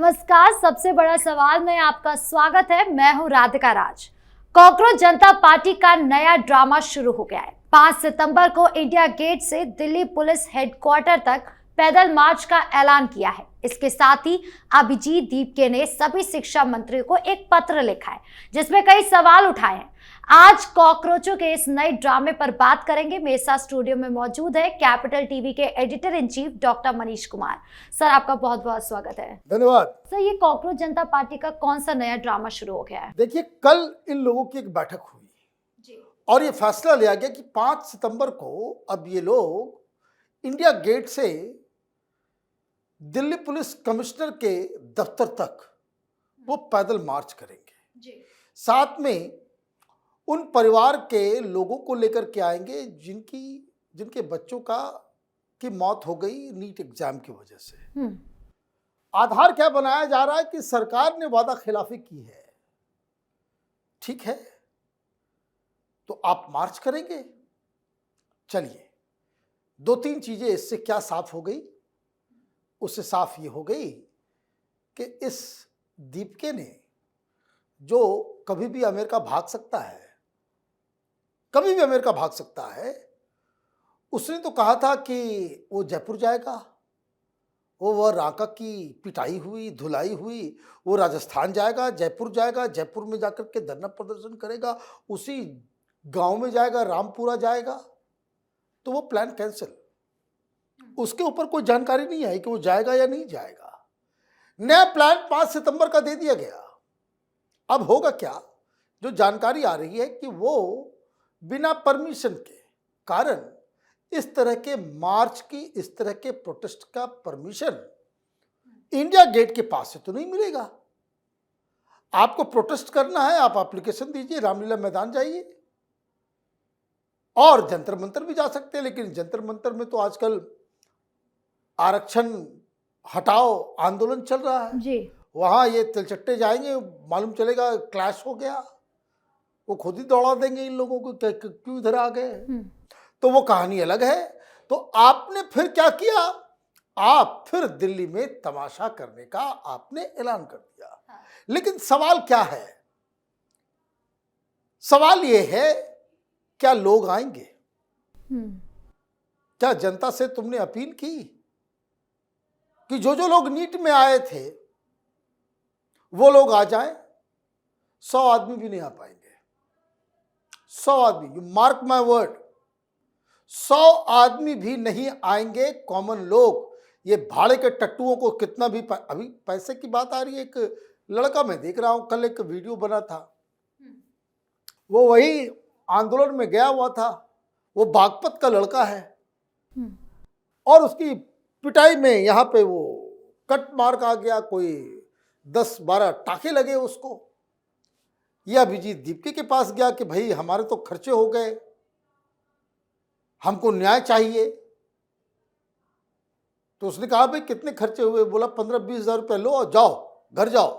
नमस्कार। सबसे बड़ा सवाल में आपका स्वागत है। मैं हूं राधिका राज। कॉकरोच जनता पार्टी का नया ड्रामा शुरू हो गया है। 5 सितंबर को इंडिया गेट से दिल्ली पुलिस हेडक्वार्टर तक पैदल मार्च का ऐलान किया है। इसके साथ ही अभिजीत दीपके ने सभी शिक्षा मंत्रियों को एक पत्र लिखा है जिसमें कई सवाल उठाए हैं। आज कॉकरोचों के इस नए ड्रामे पर बात करेंगे। मेरे साथ स्टूडियो में मौजूद है कैपिटल टीवी के editor in chief doctor Manish Kumar. Sir, आपका बहुत बहुत स्वागत है। धन्यवाद। सर, ये कॉकरोच जनता पार्टी का कौन सा नया ड्रामा शुरू हो गया है? देखिए, कल इन लोगों की एक बैठक हुई जी। और ये फैसला लिया गया कि 5 सितंबर को अब ये लोग इंडिया गेट से दिल्ली पुलिस कमिश्नर के दफ्तर तक वो पैदल मार्च करेंगे। जी। साथ में उन परिवार के लोगों को लेकर के आएंगे जिनके बच्चों की मौत हो गई नीट एग्जाम की वजह से। आधार क्या बनाया जा रहा है कि सरकार ने वादा खिलाफी की है। ठीक है, तो आप मार्च करेंगे। चलिए, 2-3 चीजें इससे क्या साफ हो गई। उससे साफ ये हो गई कि इस दीपके ने, जो कभी भी अमेरिका भाग सकता है, कभी भी अमेरिका भाग सकता है, उसने तो कहा था कि वो जयपुर जाएगा। वो रांका की पिटाई हुई, धुलाई हुई, वो राजस्थान जाएगा, जयपुर जाएगा, जयपुर में जाकर के धरना प्रदर्शन करेगा, उसी गांव में जाएगा, रामपुरा जाएगा। तो वो प्लान कैंसिल। उसके ऊपर कोई जानकारी नहीं आई कि वो जाएगा या नहीं जाएगा। नया प्लान 5 सितंबर का दे दिया गया। अब होगा क्या, जो जानकारी आ रही है कि वो बिना परमिशन के कारण इस तरह के मार्च की, इस तरह के प्रोटेस्ट का परमिशन इंडिया गेट के पास से तो नहीं मिलेगा। आपको प्रोटेस्ट करना है, आप एप्लीकेशन दीजिए, रामलीला मैदान जाइए और जंतर मंतर भी जा सकते हैं। लेकिन जंतर मंतर में तो आजकल आरक्षण हटाओ आंदोलन चल रहा है जी। वहां ये तिलचट्टे जाएंगे, मालूम चलेगा क्लैश हो गया, वो खुद ही दौड़ा देंगे इन लोगों को, क्यों इधर आ गए। तो वो कहानी अलग है। तो आपने फिर क्या किया, आप फिर दिल्ली में तमाशा करने का आपने ऐलान कर दिया। लेकिन सवाल क्या है, सवाल ये है, क्या लोग आएंगे? क्या जनता से तुमने अपील की कि जो लोग नीट में आए थे वो लोग आ जाएं? 100 आदमी भी नहीं आ पाएंगे। 100 आदमी, यू मार्क माय वर्ड, 100 आदमी भी नहीं आएंगे। कॉमन लोग, ये भाड़े के टट्टुओं को कितना भी अभी पैसे की बात आ रही है। एक लड़का मैं देख रहा हूं, कल एक वीडियो बना था, वो वही आंदोलन में गया हुआ था, वो बागपत का लड़का है और उसकी पिटाई में यहाँ पे वो कट मार्क आ गया, कोई 10-12 टाके लगे उसको। यह अभिजीत दीपके के पास गया कि भाई हमारे तो खर्चे हो गए, हमको न्याय चाहिए। तो उसने कहा भाई कितने खर्चे हुए? बोला 15-20 हज़ार रुपये लो और जाओ, घर जाओ।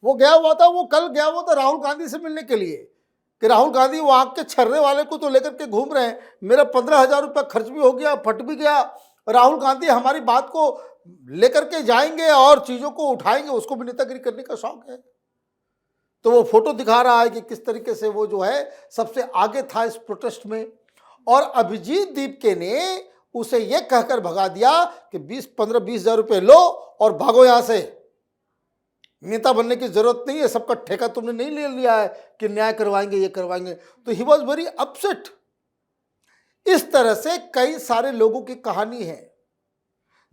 वो गया हुआ था, वो कल गया हुआ था राहुल गांधी से मिलने के लिए कि राहुल गांधी वहां के छर्रे वाले को तो लेकर के घूम रहे हैं, मेरा 15,000 रुपया खर्च भी हो गया, फट भी गया। राहुल गांधी हमारी बात को लेकर के जाएंगे और चीजों को उठाएंगे, उसको भी नेतागिरी करने का शौक है। तो वो फोटो दिखा रहा है कि किस तरीके से वो जो है सबसे आगे था इस प्रोटेस्ट में। और अभिजीत दीपके ने उसे ये कहकर भगा दिया कि 15-20 हज़ार रुपये लो और भागो यहां से, नेता बनने की जरूरत नहीं है, सबका ठेका तुमने नहीं ले लिया है कि न्याय करवाएंगे, ये करवाएंगे। तो ही वॉज वेरी अपसेट। इस तरह से कई सारे लोगों की कहानी है।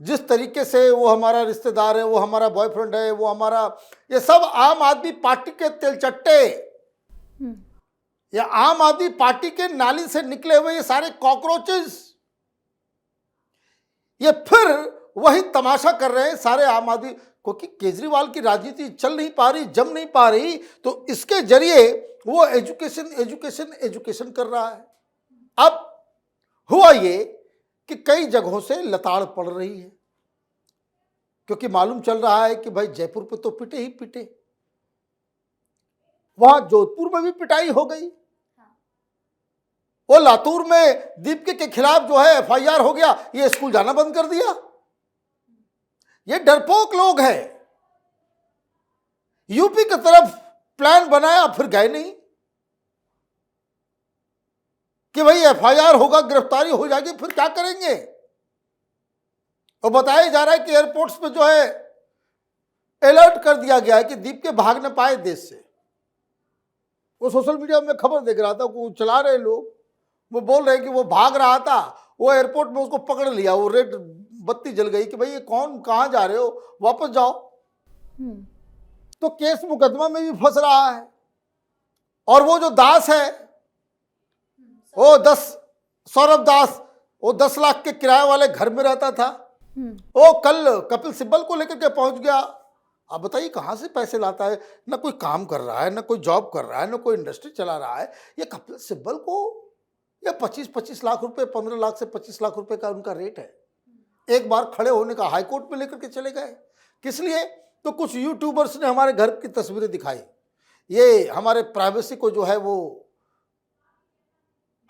जिस तरीके से वो हमारा रिश्तेदार है, वो हमारा बॉयफ्रेंड है, वो हमारा, ये सब आम आदमी पार्टी के तिलचट्टे, ये आम आदमी पार्टी के नाली से निकले हुए ये सारे कॉकरोचेस, ये फिर वही तमाशा कर रहे हैं सारे आम आदमी। क्योंकि केजरीवाल की राजनीति चल नहीं पा रही, जम नहीं पा रही, तो इसके जरिए वो एजुकेशन कर रहा है। अब हुआ ये कि कई जगहों से लताड़ पड़ रही है, क्योंकि मालूम चल रहा है कि भाई जयपुर पे तो पिटे ही पिटे, वहां जोधपुर में भी पिटाई हो गई, वो लातूर में दीपके के खिलाफ जो है FIR हो गया, ये स्कूल जाना बंद कर दिया। ये डरपोक लोग हैं। यूपी की तरफ प्लान बनाया, फिर गए नहीं कि भाई एफआईआर होगा, गिरफ्तारी हो जाएगी, फिर क्या करेंगे। और बताया जा रहा है कि एयरपोर्ट्स पे जो है अलर्ट कर दिया गया है कि दीप के भाग न पाए देश से। वो सोशल मीडिया में खबर देख रहा था, वो चला रहे लोग, वो बोल रहे हैं कि वो भाग रहा था, वो एयरपोर्ट में उसको पकड़ लिया, वो रेड बत्ती जल गई कि भाई ये कौन, कहाँ जा रहे हो, वापस जाओ। तो केस मुकदमा में भी फंस रहा है। और वो जो दास है, वो सौरभ दास, वो 10 लाख के किराए वाले घर में रहता था, वो कल कपिल सिब्बल को लेकर के पहुंच गया। आप बताइए कहाँ से पैसे लाता है, ना कोई काम कर रहा है, ना कोई जॉब कर रहा है, ना कोई इंडस्ट्री चला रहा है। ये कपिल सिब्बल को ये 25-25 लाख रुपए, 15 लाख से 25 लाख रुपए का उनका रेट है। एक बार खड़े होने का हाईकोर्ट में लेकर के चले गए। किस लिए? तो कुछ यूट्यूबर्स ने हमारे घर की तस्वीरें दिखाई, ये हमारे प्राइवेसी को जो है वो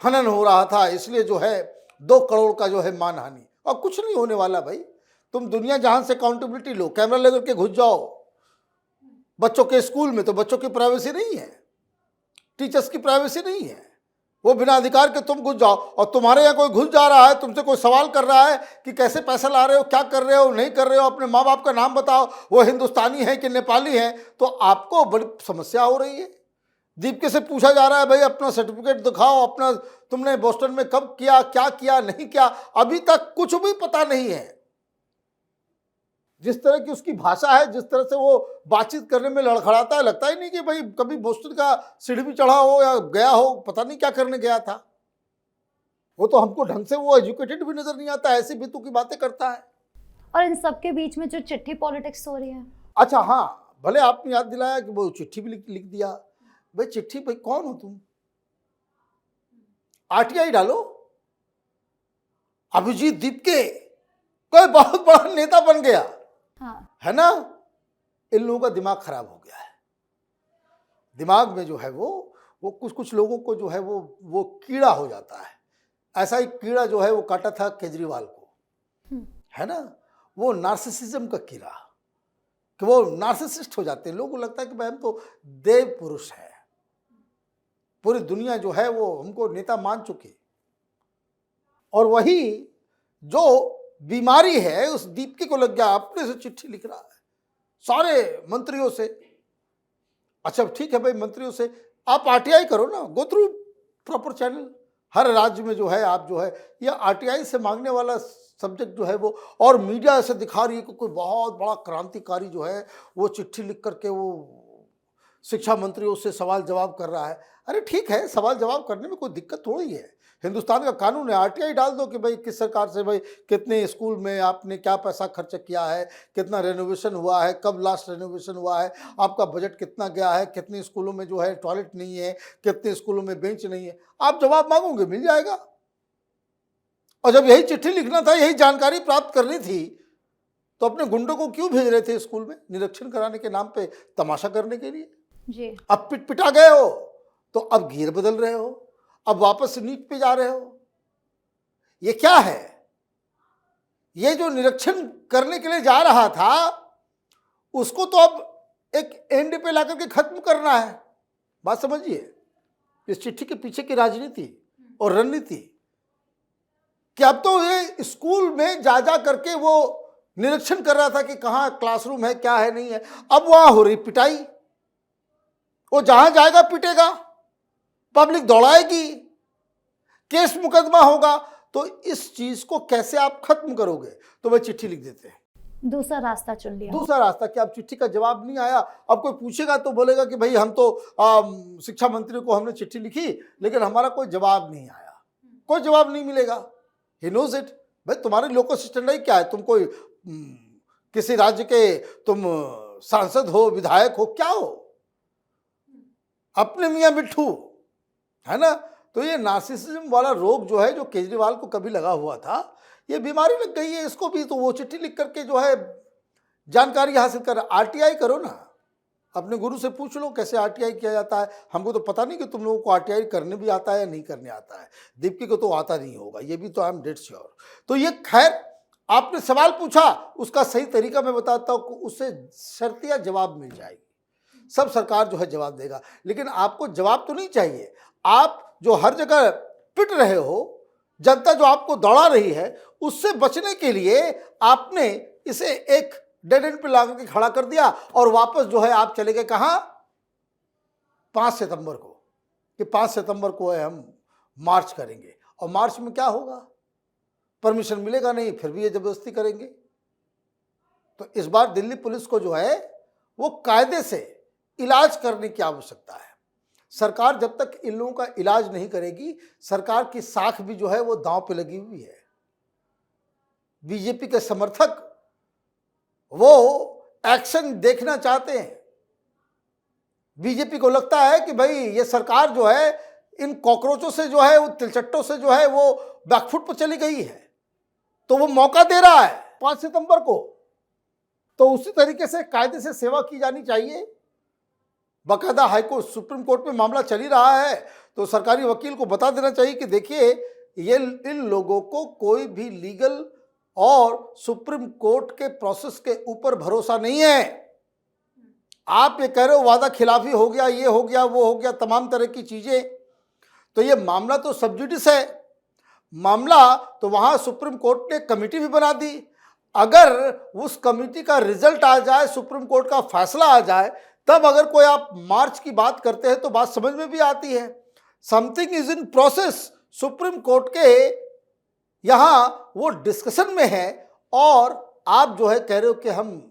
हनन हो रहा था, इसलिए जो है 2 करोड़ का जो है मानहानि। और कुछ नहीं होने वाला भाई, तुम दुनिया जहां से अकाउंटेबिलिटी लो, कैमरा लेकर के घुस जाओ। बच्चों के स्कूल में तो बच्चों की प्राइवेसी नहीं है, टीचर्स की प्राइवेसी नहीं है, वो बिना अधिकार के तुम घुस जाओ। और तुम्हारे यहाँ कोई घुस जा रहा है, तुमसे कोई सवाल कर रहा है कि कैसे पैसा ला रहे हो, क्या कर रहे हो, नहीं कर रहे हो, अपने माँ बाप का नाम बताओ, वो हिंदुस्तानी है कि नेपाली है, तो आपको बड़ी समस्या हो रही है। दीपिका से पूछा जा रहा है भाई अपना सर्टिफिकेट दिखाओ, अपना तुमने बोस्टन में कब किया, क्या किया, नहीं किया, अभी तक कुछ भी पता नहीं है। जिस तरह की उसकी भाषा है, जिस तरह से वो बातचीत करने में लड़खड़ाता है, लगता ही नहीं कि भाई कभी बोस्टन का सीढ़ी भी चढ़ा हो या गया हो, पता नहीं क्या करने गया था। वो तो हमको ढंग से वो एजुकेटेड भी नजर नहीं आता, ऐसी बेतु की बातें करता है। और इन सबके बीच में जो चिट्ठी पॉलिटिक्स हो रही है। अच्छा हाँ, भले आपने याद दिलाया कि वो चिट्ठी भी लिख दिया। भाई चिट्ठी, भाई कौन हो तुम? आरटीआई डालो। अभिजीत दीपके कोई बहुत बड़ा नेता बन गया। हाँ। है ना? इन लोगों का दिमाग खराब हो गया है। दिमाग में जो है वो कुछ लोगों को जो है वो कीड़ा हो जाता है। ऐसा ही कीड़ा जो है वो काटा था केजरीवाल को, है ना? वो नार्सिसिज्म का कीड़ा, कि वो नार्सिसिस्ट हो जाते हैं। लोगों को लगता है कि भाई हम तो देव पुरुष है, पूरी दुनिया जो है वो हमको नेता मान चुकी। और वही जो बीमारी है उस दीप्ति को लग गया, अपने से चिट्ठी लिख रहा है सारे मंत्रियों से। अच्छा ठीक है भाई, मंत्रियों से आप आरटीआई करो ना, गो थ्रू प्रॉपर चैनल। हर राज्य में जो है आप जो है ये आरटीआई से मांगने वाला सब्जेक्ट जो है वो, और मीडिया ऐसे दिखा रही है कि कोई बहुत बड़ा क्रांतिकारी जो है वो चिट्ठी लिख करके वो शिक्षा मंत्रियों से सवाल जवाब कर रहा है। अरे ठीक है, सवाल जवाब करने में कोई दिक्कत थोड़ी है। हिंदुस्तान का कानून है, आरटीआई डाल दो कि भाई किस सरकार से, भाई कितने स्कूल में आपने क्या पैसा खर्च किया है, कितना रेनोवेशन हुआ है, कब लास्ट रेनोवेशन हुआ है, आपका बजट कितना गया है, कितने स्कूलों में जो है टॉयलेट नहीं है, कितने स्कूलों में बेंच नहीं है। आप जवाब मांगोगे, मिल जाएगा। और जब यही चिट्ठी लिखना था, यही जानकारी प्राप्त करनी थी, तो अपने गुंडों को क्यों भेज रहे थे स्कूल में निरीक्षण कराने के नाम पे, तमाशा करने के लिए? जी। अब पिटा गए हो तो अब गियर बदल रहे हो, अब वापस नीट पे जा रहे हो। ये क्या है? ये जो निरीक्षण करने के लिए जा रहा था उसको तो अब एक एंड पे लाकर के खत्म करना है। बात समझिए, इस चिट्ठी के पीछे की राजनीति और रणनीति, कि अब तो ये स्कूल में जा करके वो निरीक्षण कर रहा था कि कहाँ क्लासरूम है, क्या है, नहीं है। अब वहां हो रही पिटाई, वो जहां जाएगा पिटेगा, पब्लिक दौड़ाएगी, केस मुकदमा होगा। तो इस चीज को कैसे आप खत्म करोगे? तो वह चिट्ठी लिख देते हैं, दूसरा रास्ता चुन लिया। दूसरा रास्ता कि अब चिट्ठी का जवाब नहीं आया, अब कोई पूछेगा तो बोलेगा कि भाई हम तो शिक्षा मंत्री को हमने चिट्ठी लिखी लेकिन हमारा कोई जवाब नहीं आया। कोई जवाब नहीं मिलेगा, ही नोज इट। भाई तुम्हारी लोकल स्टैंडर्ड क्या है? तुम कोई किसी राज्य के तुम सांसद हो, विधायक हो, क्या हो? अपने मियाँ मिट्ठू, है ना? तो ये नार्सिसिज्म वाला रोग जो है, जो केजरीवाल को कभी लगा हुआ था, ये बीमारी लग गई है इसको भी। तो वो चिट्ठी लिख करके जो है जानकारी हासिल कर। आरटीआई करो ना, अपने गुरु से पूछ लो कैसे आरटीआई किया जाता है। हमको तो पता नहीं कि तुम लोगों को आरटीआई करने भी आता है या नहीं करने आता है। दीप्ति को तो आता नहीं होगा, ये भी तो आई एम डेड श्योर। तो ये खैर आपने सवाल पूछा, उसका सही तरीका मैं बताता हूँ, उससे शर्तिया जवाब मिल जाएगी। सब सरकार जो है जवाब देगा, लेकिन आपको जवाब तो नहीं चाहिए। आप जो हर जगह पिट रहे हो, जनता जो आपको दौड़ा रही है, उससे बचने के लिए आपने इसे एक डेड एंड पे ला करके खड़ा कर दिया और वापस जो है आप चले गए कहाँ? 5 सितंबर को, कि 5 सितंबर को है हम मार्च करेंगे। और मार्च में क्या होगा? परमिशन मिलेगा नहीं, फिर भी ये जबरदस्ती करेंगे। तो इस बार दिल्ली पुलिस को जो है वो कायदे से इलाज करने की आवश्यकता है। सरकार जब तक इन लोगों का इलाज नहीं करेगी, सरकार की साख भी जो है वो दांव पे लगी हुई है। बीजेपी के समर्थक वो एक्शन देखना चाहते हैं। बीजेपी को लगता है कि भाई ये सरकार जो है इन कॉकरोचों से जो है, वो तिलचट्टों से जो है वो बैकफुट पर चली गई है, तो वो मौका दे रहा है 5 सितंबर को। तो उसी तरीके से कायदे से सेवा की जानी चाहिए। बाकायदा हाईकोर्ट, सुप्रीम कोर्ट में मामला चल ही रहा है, तो सरकारी वकील को बता देना चाहिए कि देखिए ये इन लोगों को कोई भी लीगल और सुप्रीम कोर्ट के प्रोसेस के ऊपर भरोसा नहीं है। आप ये कह रहे हो वादा खिलाफी हो गया, ये हो गया, वो हो गया, तमाम तरह की चीजें, तो ये मामला तो सब जुडिस है मामला। तो वहां सुप्रीम कोर्ट ने कमेटी भी बना दी। अगर उस कमेटी का रिजल्ट आ जाए, सुप्रीम कोर्ट का फैसला आ जाए, तब अगर कोई आप मार्च की बात करते हैं तो बात समझ में भी आती है। Something is in process, supreme court के यहां वो डिस्कशन में है, और आप जो है कह रहे हो कि हम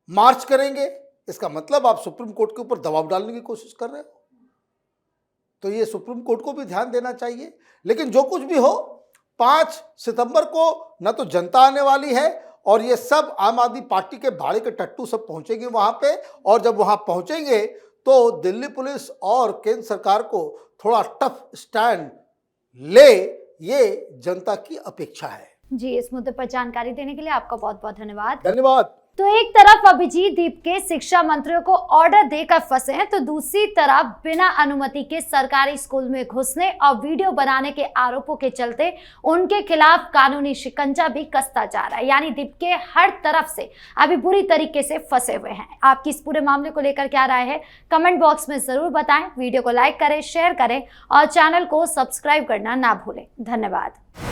मार्च करेंगे। इसका मतलब आप सुप्रीम कोर्ट के ऊपर दबाव डालने की कोशिश कर रहे हो। तो ये सुप्रीम कोर्ट को भी ध्यान देना चाहिए। लेकिन जो कुछ भी हो, 5 सितंबर को न तो जनता आने वाली है, और ये सब आम आदमी पार्टी के भाड़े के टट्टू सब पहुंचेंगे वहां पे, और जब वहां पहुंचेंगे तो दिल्ली पुलिस और केंद्र सरकार को थोड़ा टफ स्टैंड ले, ये जनता की अपेक्षा है। जी, इस मुद्दे पर जानकारी देने के लिए आपका बहुत बहुत धन्यवाद। धन्यवाद। तो एक तरफ अभिजीत दीप के शिक्षा मंत्रियों को ऑर्डर देकर फंसे हैं, तो दूसरी तरफ बिना अनुमति के सरकारी स्कूल में घुसने और वीडियो बनाने के आरोपों के चलते उनके खिलाफ कानूनी शिकंजा भी कसता जा रहा है। यानी दीप के हर तरफ से अभी बुरी तरीके से फंसे हुए हैं। आपकी इस पूरे मामले को लेकर क्या राय है, कमेंट बॉक्स में जरूर बताएं। वीडियो को लाइक करें, शेयर करें और चैनल को सब्सक्राइब करना ना भूलें। धन्यवाद।